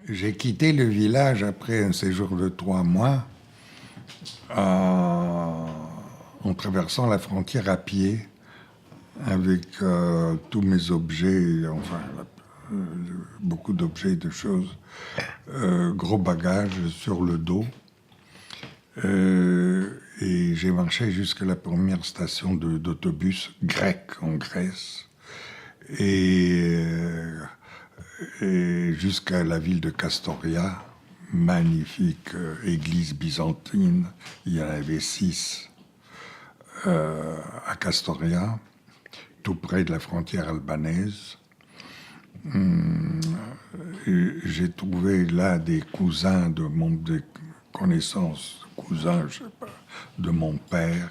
J'ai quitté le village après un séjour de 3 mois en traversant la frontière à pied avec tous mes objets, enfin beaucoup d'objets et de choses, gros bagages sur le dos. Et j'ai marché jusqu'à la première station d'autobus grec en Grèce et jusqu'à la ville de Castoria, magnifique église byzantine. Il y en avait 6 à Castoria, tout près de la frontière albanaise. J'ai trouvé là des cousins des connaissances, cousins, je sais pas, de mon père.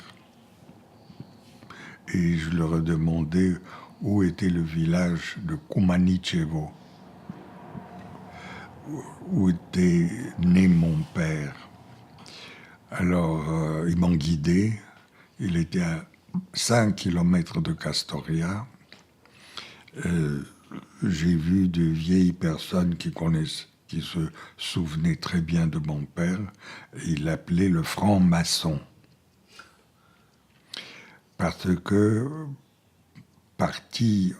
Et je leur ai demandé où était le village de Koumanichevo, où était né mon père. Alors, ils m'ont guidé. Il était à 5 kilomètres de Castoria. J'ai vu de vieilles personnes qui se souvenaient très bien de mon père. Il l'appelait le franc-maçon. Parce que, parti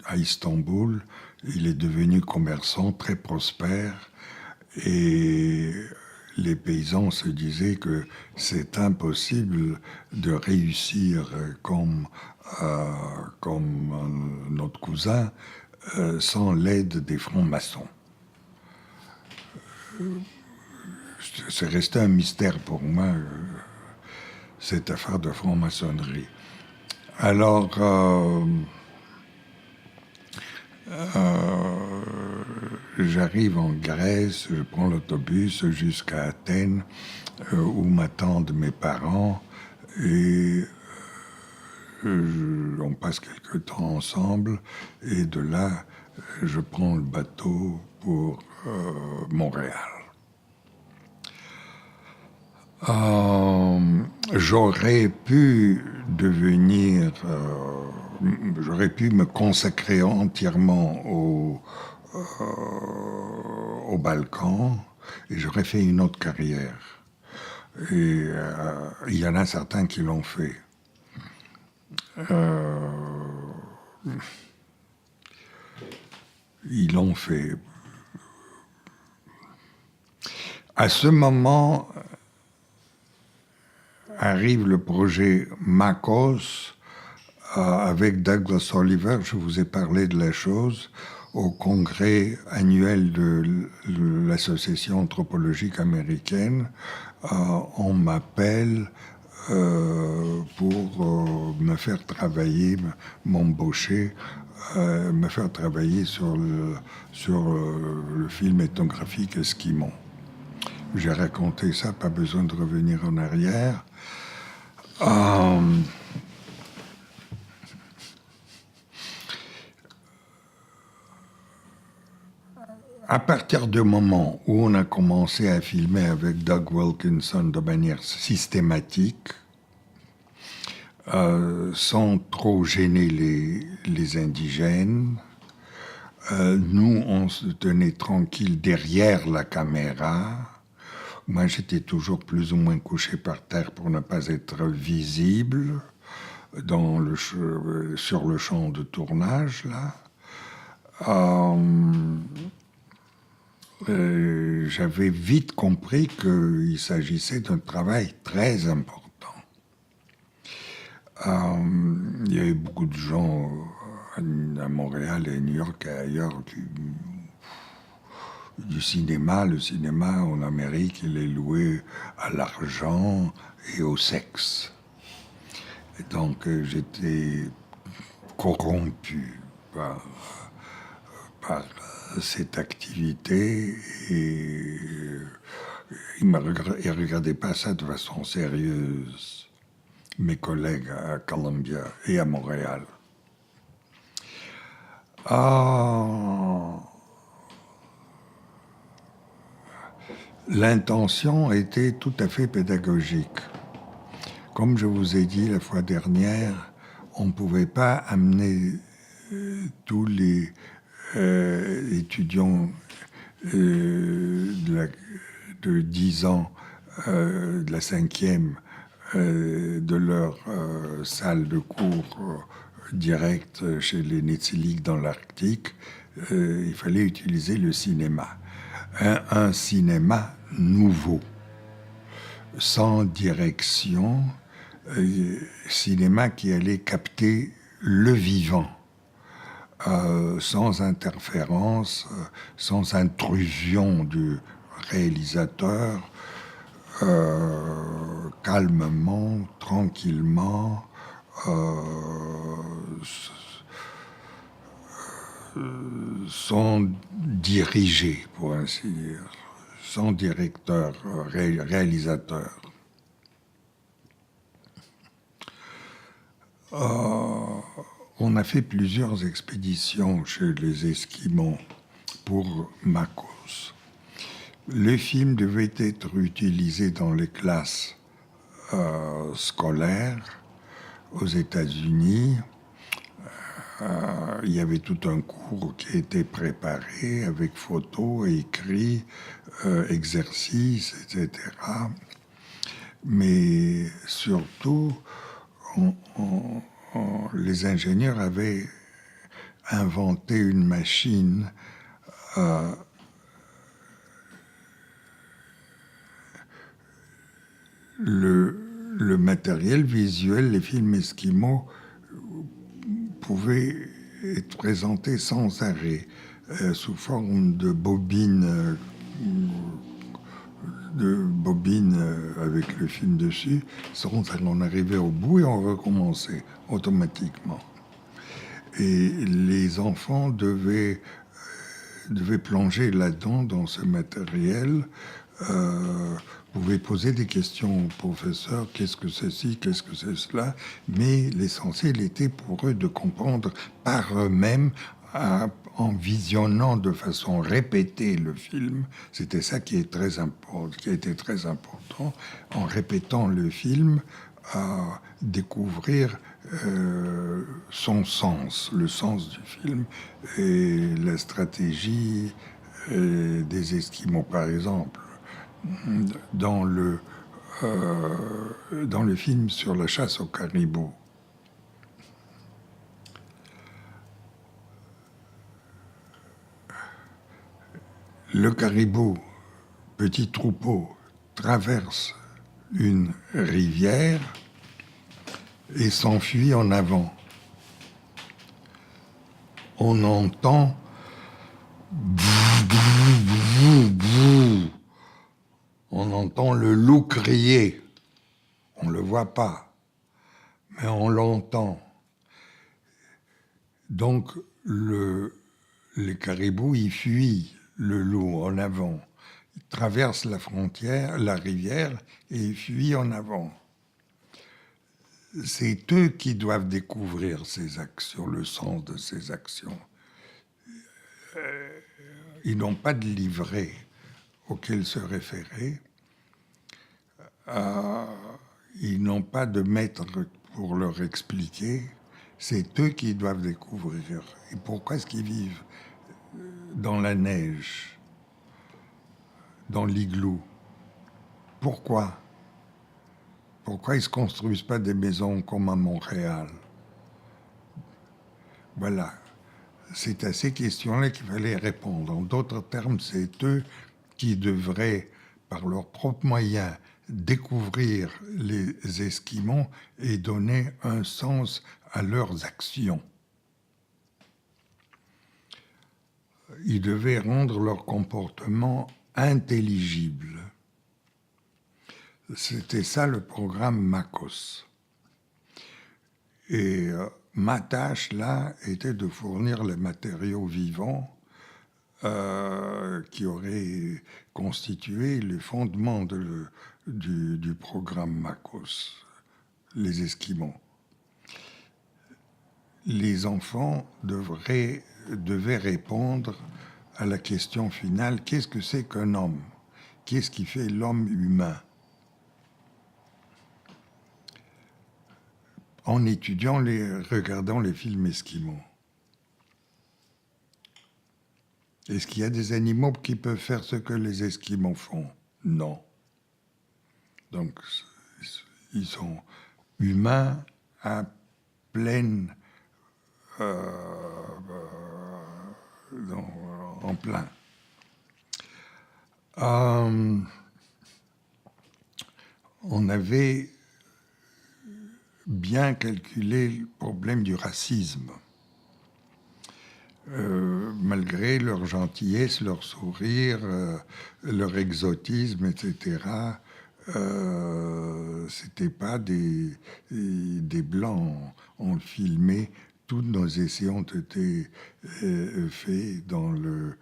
à Istanbul, il est devenu commerçant très prospère et les paysans se disaient que c'est impossible de réussir comme notre cousin sans l'aide des francs-maçons. C'est resté un mystère pour moi, cette affaire de franc-maçonnerie. Alors, j'arrive en Grèce, je prends l'autobus jusqu'à Athènes, où m'attendent mes parents, et on passe quelque temps ensemble, et de là, je prends le bateau pour Montréal. J'aurais pu me consacrer entièrement au Balkan et j'aurais fait une autre carrière. Et il y en a certains qui l'ont fait. Ils l'ont fait. À ce moment arrive le projet MACOS avec Douglas Oliver. Je vous ai parlé de la chose au congrès annuel de l'Association anthropologique américaine. On m'appelle pour me faire travailler, m'embaucher, me faire travailler sur le film ethnographique Esquimau. J'ai raconté ça, pas besoin de revenir en arrière. À partir du moment où on a commencé à filmer avec Doug Wilkinson de manière systématique, sans trop gêner les indigènes, nous, on se tenait tranquille derrière la caméra. Moi, j'étais toujours plus ou moins couché par terre pour ne pas être visible sur le champ de tournage, là. J'avais vite compris qu'il s'agissait d'un travail très important. Il y avait beaucoup de gens à Montréal et à New York et ailleurs du cinéma. Le cinéma en Amérique, il est loué à l'argent et au sexe. Et donc j'étais corrompu par cette activité et ils ne regardaient pas ça de façon sérieuse, mes collègues à Columbia et à Montréal. Ah, l'intention était tout à fait pédagogique. Comme je vous ai dit la fois dernière, on ne pouvait pas amener tous les étudiants de 10 ans de la 5e de leur salle de cours directe chez les Netsilik dans l'Arctique. Il fallait utiliser le cinéma. Un cinéma nouveau, sans direction, cinéma qui allait capter le vivant, sans interférence, sans intrusion du réalisateur, calmement, tranquillement, sans diriger, pour ainsi dire, sans directeur, réalisateur. On a fait plusieurs expéditions chez les Esquimaux pour Makos. Le film devait être utilisé dans les classes scolaires aux États-Unis. Il y avait tout un cours qui était préparé avec photos, écrits, exercices, etc. Mais surtout, les ingénieurs avaient inventé une machine le matériel visuel, les films esquimaux pouvaient être présentés sans arrêt, sous forme de bobines, avec le film dessus, sans qu'on arrivait au bout et on recommençait automatiquement. Et les enfants devaient plonger là-dedans, dans ce matériel, pouvaient poser des questions au professeur, qu'est-ce que c'est ci, qu'est-ce que c'est cela, mais l'essentiel était pour eux de comprendre par eux-mêmes, en visionnant de façon répétée le film. C'était ça qui était très important, en répétant le film, à découvrir son sens, le sens du film et la stratégie des Esquimaux, par exemple. Dans le film sur la chasse au caribou, le caribou, petit troupeau, traverse une rivière et s'enfuit en avant. On entend on entend le loup crier. On ne le voit pas, mais on l'entend. Donc, les caribous, ils fuient le loup en avant. Ils traversent la frontière, la rivière, et ils fuient en avant. C'est eux qui doivent découvrir ces actions, le sens de ces actions. Ils n'ont pas de livret auquel se référer. Ils n'ont pas de maître pour leur expliquer. C'est eux qui doivent découvrir. Et pourquoi est-ce qu'ils vivent dans la neige, dans l'igloo? Pourquoi? Pourquoi ils ne se construisent pas des maisons comme à Montréal? Voilà. C'est à ces questions-là qu'il fallait répondre. En d'autres termes, c'est eux qui devraient, par leurs propres moyens, découvrir les Esquimaux et donner un sens à leurs actions. Ils devaient rendre leur comportement intelligible. C'était ça le programme Makos. Et ma tâche, là, était de fournir les matériaux vivants qui auraient constitué le fondement du programme Makos, les Esquimaux. Les enfants devraient devait répondre à la question finale, qu'est-ce que c'est qu'un homme? Qu'est-ce qui fait l'homme humain? En regardant les films esquimaux. Est-ce qu'il y a des animaux qui peuvent faire ce que les Esquimaux font? Non. Donc, ils sont humains à pleine, en plein. On avait bien calculé le problème du racisme. Malgré leur gentillesse, leur sourire, leur exotisme, etc., c'était pas des blancs. On filmait, tous nos essais ont été faits dans le...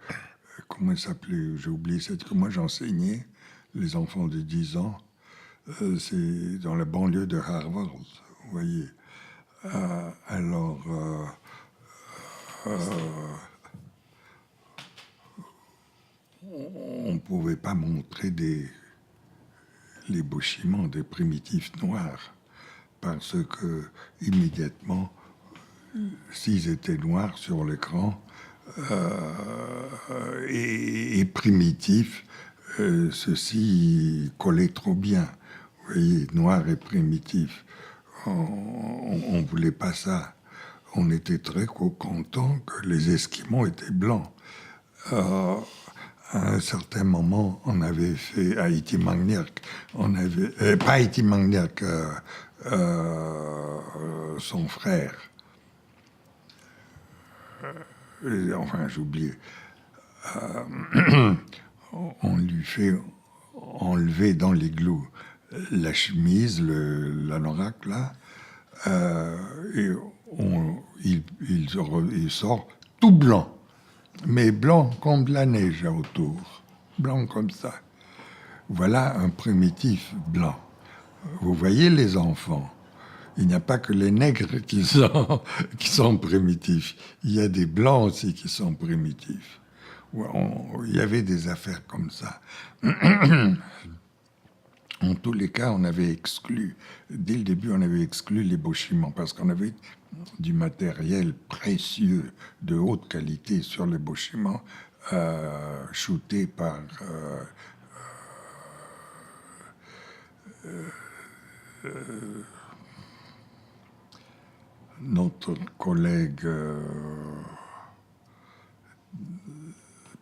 Comment il s'appelait? J'ai oublié, moi j'enseignais les enfants de 10 ans. C'est dans la banlieue de Harvard, vous voyez. Alors... on ne pouvait pas montrer l'ébauchement des primitifs noirs parce que immédiatement, s'ils étaient noirs sur l'écran et primitifs, ceci collait trop bien. Vous voyez, noir et primitif. On ne voulait pas ça. On était très contents que les Esquimaux étaient blancs. À un certain moment, on avait fait Haïti Magnac. On avait pas Haïti Magnac, son frère. Enfin, j'ai oublié. On lui fait enlever dans l'igloo la chemise, l'anorak là, et il sort tout blanc, mais blanc comme la neige autour, blanc comme ça. Voilà un primitif blanc. Vous voyez les enfants, il n'y a pas que les nègres qui sont primitifs, il y a des blancs aussi qui sont primitifs. Il y avait des affaires comme ça. En tous les cas, on avait exclu, dès le début, on avait exclu l'ébauchement parce qu'on avait du matériel précieux de haute qualité sur l'ébauchement, shooté par notre collègue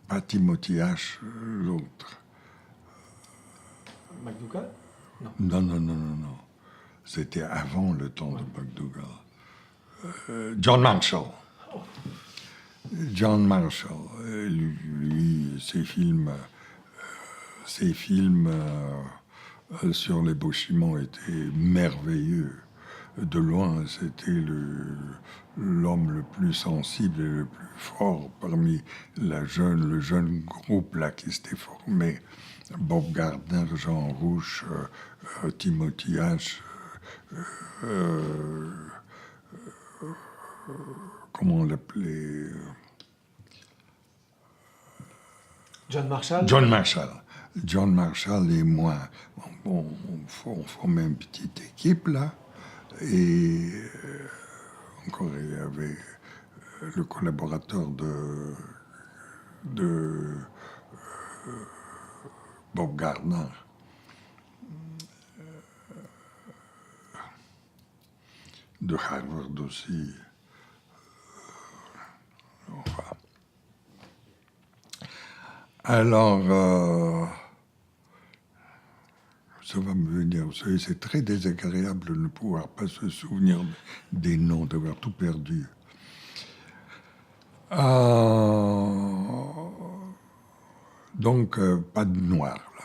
pas Timothy H, l'autre. McDougall? Non. C'était avant le temps de McDougall. John Marshall. John Marshall. Lui, ses films sur l'ébauchement étaient merveilleux. De loin, c'était l'homme le plus sensible et le plus fort parmi le jeune groupe là qui s'était formé. Bob Gardner, Jean Rouch, Timothy H, comment on l'appelait? John Marshall. John Marshall et moi, on formait une petite équipe là, et encore il y avait le collaborateur de Bob Gardner. De Harvard aussi. Enfin. Alors, ça va me venir. Vous savez, c'est très désagréable de ne pouvoir pas se souvenir des noms, d'avoir tout perdu. Donc, pas de noir, là.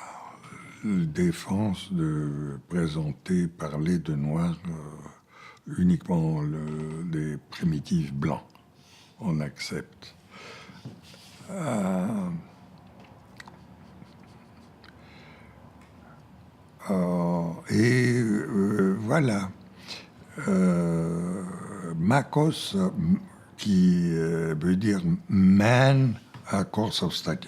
Défense de présenter, parler de noir, uniquement des primitifs blancs. On accepte. Voilà. Makos, qui veut dire Man a Course of Study.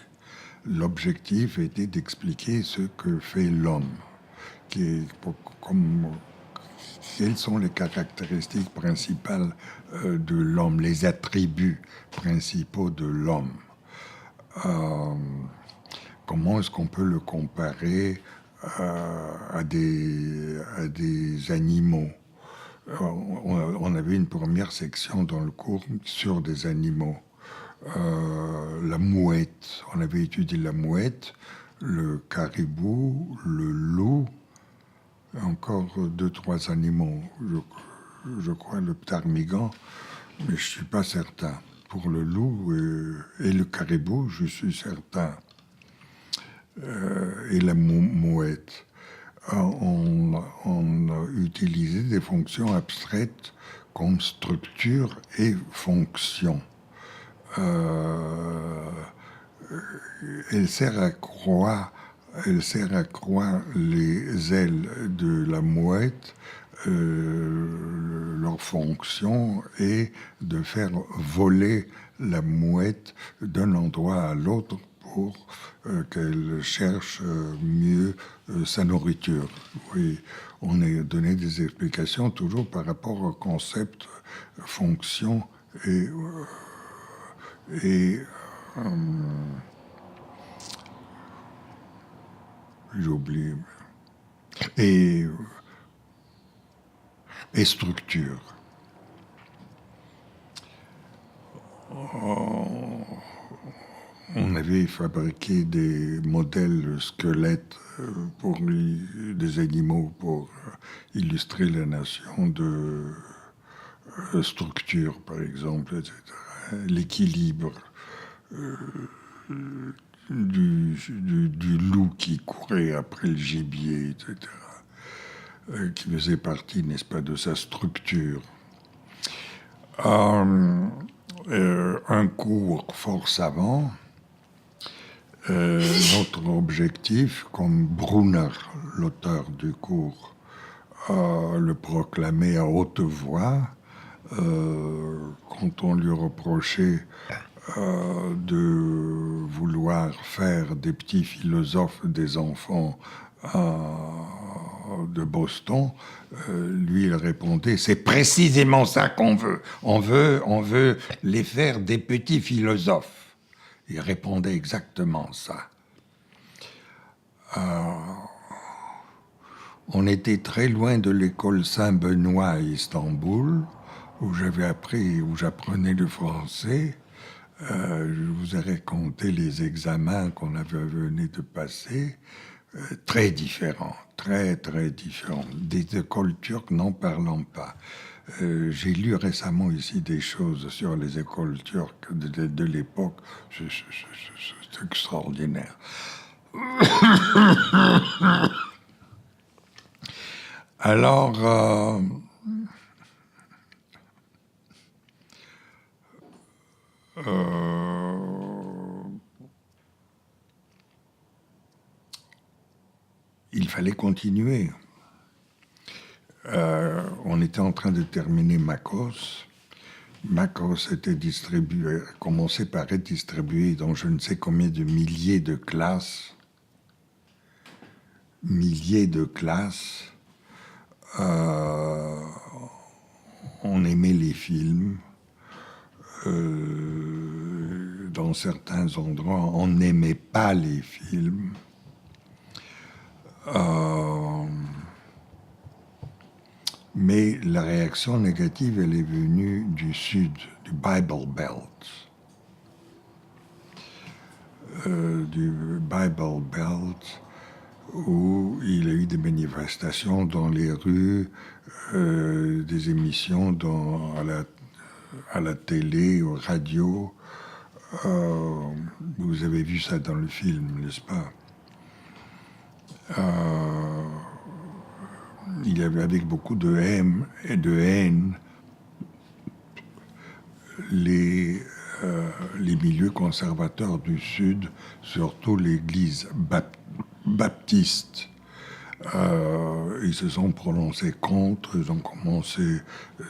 L'objectif était d'expliquer ce que fait l'homme, quelles sont les caractéristiques principales de l'homme, les attributs principaux de l'homme. Comment est-ce qu'on peut le comparer à des animaux? On avait une première section dans le cours sur des animaux. La mouette, on avait étudié la mouette, le caribou, le loup, encore 2-3 animaux. Je crois le ptarmigan, mais je ne suis pas certain. Pour le loup et le caribou, je suis certain. Et la mouette. On a utilisé des fonctions abstraites comme structure et fonction. Elle sert à croire les ailes de la mouette. Leur fonction est de faire voler la mouette d'un endroit à l'autre pour qu'elle cherche mieux sa nourriture. Oui, on a donné des explications toujours par rapport au concept fonction et j'oublie et structure. On avait fabriqué des modèles squelettes pour des animaux pour illustrer la notion de structure, par exemple, etc. L'équilibre du loup qui courait après le gibier, etc. Qui faisait partie, n'est-ce pas, de sa structure. Un cours fort savant. Notre objectif, comme Brunner, l'auteur du cours, le proclamait à haute voix, quand on lui reprochait de vouloir faire des petits philosophes des enfants de Boston, lui il répondait: c'est précisément ça qu'on veut. On veut les faire des petits philosophes. Il répondait exactement ça. On était très loin de l'école Saint-Benoît à Istanbul, où j'apprenais le français. Je vous ai raconté les examens qu'on venait de passer. Très différents, très différents. Des écoles turques n'en parlant pas. J'ai lu récemment ici des choses sur les écoles turques de l'époque. C'est extraordinaire. Alors, il fallait continuer. On était en train de terminer Makos. Makos était commençait par être distribué dans je ne sais combien de milliers de classes. On aimait les films. Dans certains endroits, on n'aimait pas les films. Mais la réaction négative, elle est venue du sud, du Bible Belt. Où il y a eu des manifestations dans les rues, des émissions à la télé, aux radios. Vous avez vu ça dans le film, n'est-ce pas? Il y avait avec beaucoup de haine les milieux conservateurs du Sud, surtout l'Église baptiste. Ils se sont prononcés contre, ils ont commencé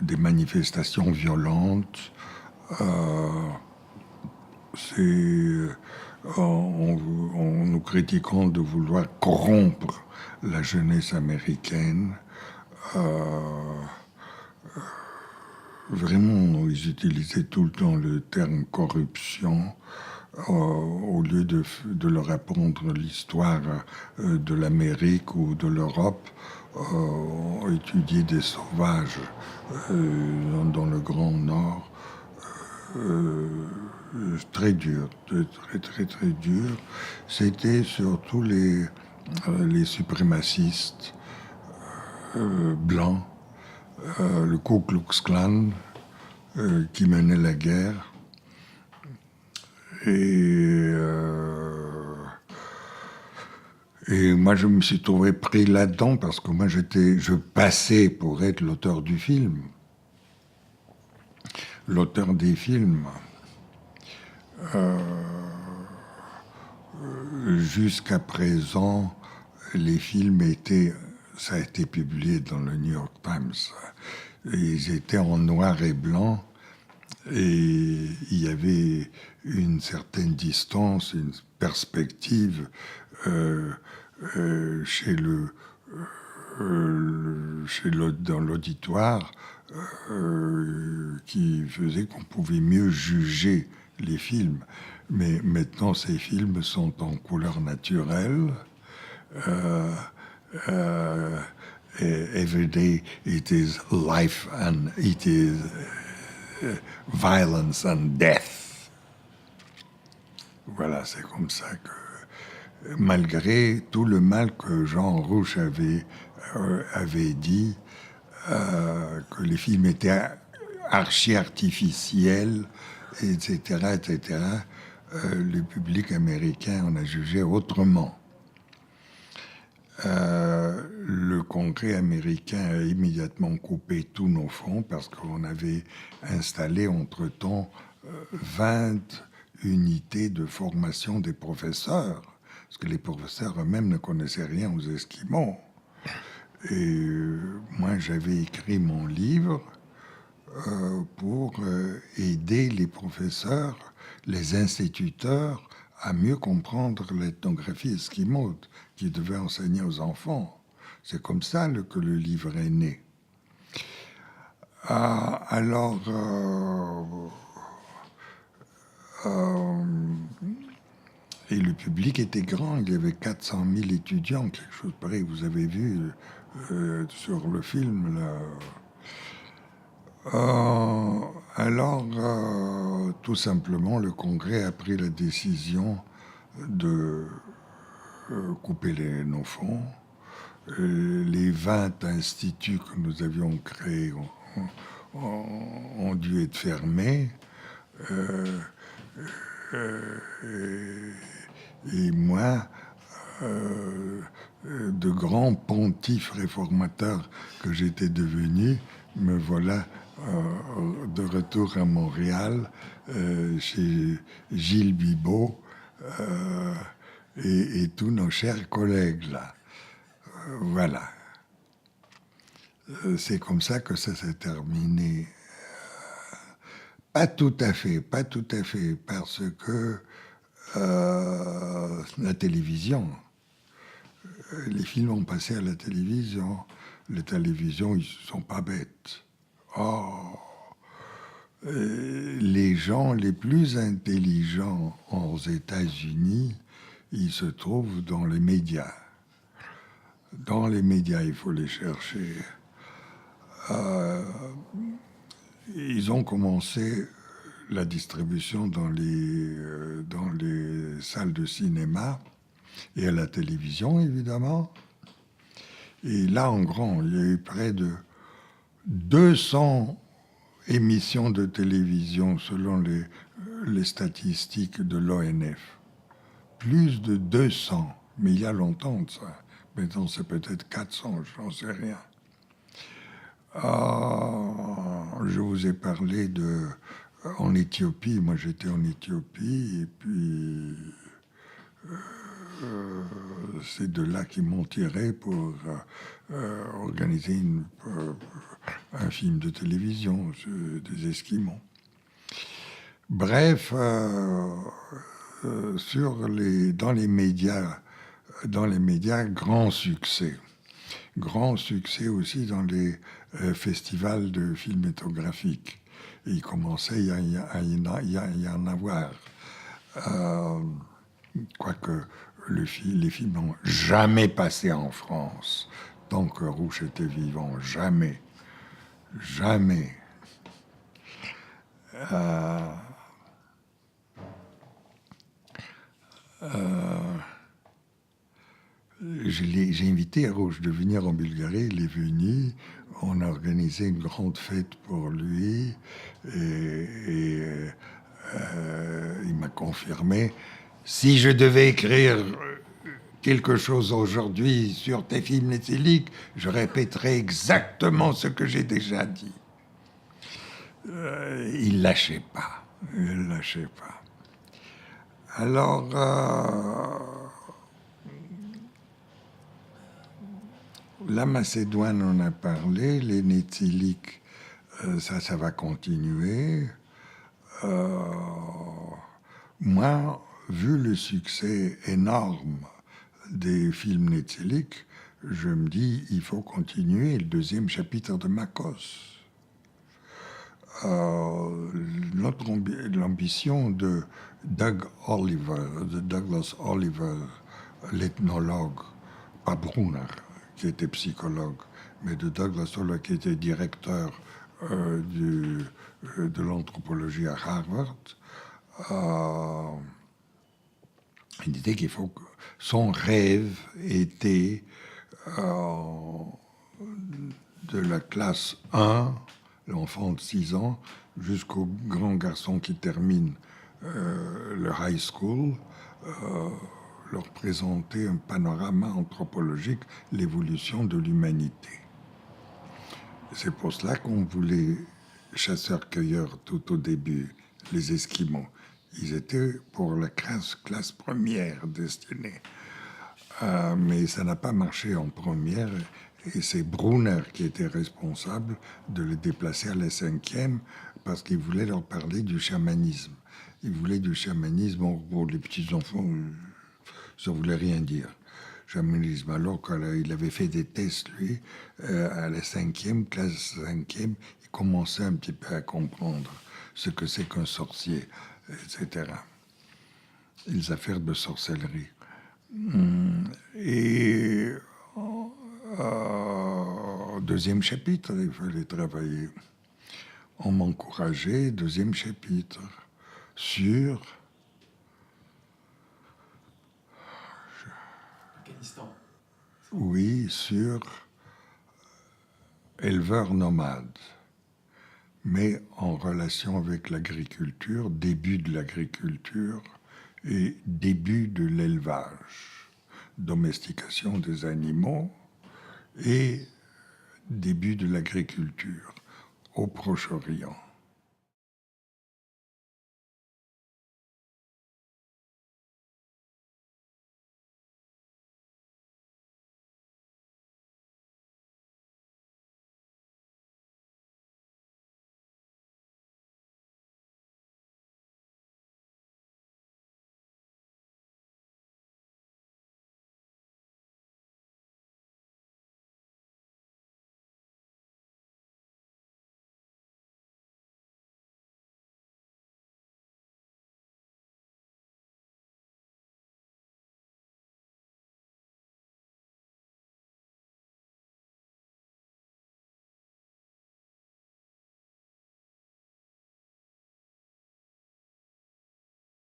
des manifestations violentes. C'est en nous critiquant de vouloir corrompre la jeunesse américaine. Vraiment, ils utilisaient tout le temps le terme corruption au lieu de leur apprendre l'histoire de l'Amérique ou de l'Europe, étudier des sauvages dans le Grand Nord. Très dur, très dur. C'était surtout les suprémacistes blancs, le Ku Klux Klan qui menait la guerre. Et moi, je me suis trouvé pris là-dedans parce que moi, je passais pour être l'auteur du film. L'auteur des films. Jusqu'à présent, les films ça a été publié dans le New York Times. Ils étaient en noir et blanc et il y avait une certaine distance, une perspective dans l'auditoire qui faisait qu'on pouvait mieux juger les films. Mais maintenant, ces films sont en couleur naturelle. Every day it is life and it is violence and death. Voilà, c'est comme ça que, malgré tout le mal que Jean Rouch avait dit, que les films étaient archi-artificiels, etc., le public américain en a jugé autrement. Le Congrès américain a immédiatement coupé tous nos fonds parce qu'on avait installé entre-temps 20 unités de formation des professeurs, parce que les professeurs eux-mêmes ne connaissaient rien aux Esquimaux. Et moi, j'avais écrit mon livre pour aider les professeurs, les instituteurs, à mieux comprendre l'ethnographie esquimaude qu'ils devaient enseigner aux enfants. C'est comme ça que le livre est né. Et le public était grand, il y avait 400 000 étudiants, quelque chose pareil, vous avez vu sur le film, là. Tout simplement, le Congrès a pris la décision de couper nos fonds. Les 20 instituts que nous avions créés ont dû être fermés. Et moi, de grand pontife réformateur que j'étais devenu, me voilà de retour à Montréal, chez Gilles Bibeau et tous nos chers collègues là. Voilà. C'est comme ça que ça s'est terminé. Pas tout à fait, parce que la télévision, les films ont passé à la télévision. Les télévisions, ils ne sont pas bêtes. Les gens les plus intelligents aux États-Unis, ils se trouvent dans les médias. Dans les médias, il faut les chercher. Ils ont commencé la distribution dans les salles de cinéma et à la télévision, évidemment. Et là, en grand, il y a eu près de 200 émissions de télévision selon les statistiques de l'ONF. Plus de 200, mais il y a longtemps de ça. Maintenant, c'est peut-être 400, je n'en sais rien. Je vous ai parlé en Éthiopie. Moi, j'étais en Éthiopie, et puis c'est de là qu'ils m'ont tiré pour organiser un film de télévision des Esquimaux. Bref, dans les médias, grand succès. Grand succès aussi dans les festivals de filmatographiques. Et il commençait à y en avoir. Quoique les films n'ont jamais passé en France tant que Rouch était vivant. Jamais. Jamais. J'ai invité Rouch de venir en Bulgarie, il est venu, on a organisé une grande fête pour lui et il m'a confirmé, si je devais écrire quelque chose aujourd'hui sur tes films éthyliques, je répéterais exactement ce que j'ai déjà dit. Il lâchait pas, il lâchait pas. Alors, la Macédoine, on a parlé, les néthyliques, ça va continuer. Moi, vu le succès énorme des films néthyliques, je me dis, il faut continuer le deuxième chapitre de Makos. L'ambition de Douglas Oliver, l'ethnologue, pas Brunner, qui était psychologue, mais de Douglas Oliver, qui était directeur de l'anthropologie à Harvard, il disait qu'il faut que son rêve était de la classe 1, l'enfant de 6 ans, jusqu'au grand garçon qui termine le high school, leur présenter un panorama anthropologique, l'évolution de l'humanité. C'est pour cela qu'on voulait chasseurs-cueilleurs tout au début, les Esquimaux. Ils étaient pour la classe première destinée. Mais ça n'a pas marché en première. Et c'est Brunner qui était responsable de les déplacer à la 5e parce qu'il voulait leur parler du chamanisme. Il voulait du chamanisme pour les petits-enfants, ça ne voulait rien dire. Chamanisme, alors qu'il avait fait des tests, lui, à la 5e, classe 5e, il commençait un petit peu à comprendre ce que c'est qu'un sorcier, etc. Les affaires de sorcellerie. Et deuxième chapitre, il fallait travailler. On m'encourageait, deuxième chapitre, sur... Afghanistan. Oui, sur éleveurs nomades, mais en relation avec l'agriculture, début de l'agriculture et début de l'élevage, domestication des animaux et début de l'agriculture au Proche-Orient.